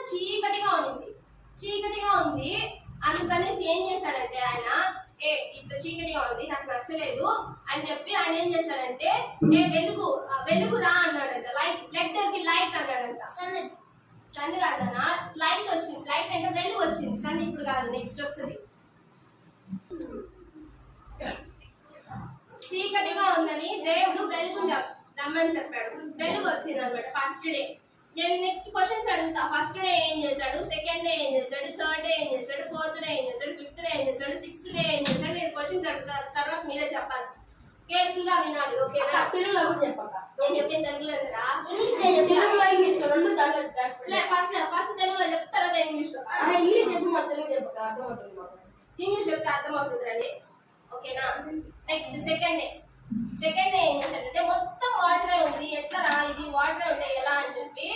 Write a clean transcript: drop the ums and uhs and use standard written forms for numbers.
చీకటిగా ఉంది. చీకటిగా ఉంది అందుకనేసి ఏం చేశాడంటే ఆయన ఇట్లా చీకటిగా ఉంది నాకు నచ్చలేదు అని చెప్పి ఆయన ఏం చేశాడంటే వెలుగు వెలుగు రా అన్నాడంట. Light let there be light అన్నాడంట. సన్ కాదన్నా లైట్ వచ్చింది. లైట్ అంటే వెలుగు వచ్చింది. సన్ ఇప్పుడు కాదు, నెక్స్ట్ వస్తుంది. చీకటిగా ఉందని దేవుడు వెలుగు రమ్మని చెప్పాడు. వెలుగు వచ్చింది అనమాట ఫస్ట్ డే. నేను నెక్స్ట్ క్వశ్చన్స్ అడుగుతా. ఫస్ట్ డే ఏం చేశాడు, సెకండ్ డే ఏం చేశాడు, థర్డ్ డే ఏం చేశాడు, ఫోర్త్ డే ఏం చేశాడు, ఫిఫ్త్ డే ఏం చేశాడు, సిక్స్త్ డే ఏం చేశాడు, నేను క్వశ్చన్స్ అడుగుతా. తర్వాత మీరే చెప్పాలి. కేర్ఫుల్ గా వినాలి, ఓకేనా? తెలుగులో కూడా చెప్పక. నేను చెప్పిన తెలుగులోనేరా? తెలుగులో ఇంగ్లీష్ రెండు ఫస్ట్ తెలుగులో చెప్తా, తర్వాత ఇంగ్లీష్ లో. ఇంగ్లీష్ చెప్పి మా తెలుగు చెప్పక అర్థమవుతుంది మాకు. ఇంగ్లీష్ చెప్తే అర్థమవుతుంది రండి, ఓకేనా? Next second day. Second day ఏం చేశాడంటే మొత్తం వాటరే ఉంది. ఎట్లా రా ఇది వాటర్ ఉంటే ఎలా అని చెప్పి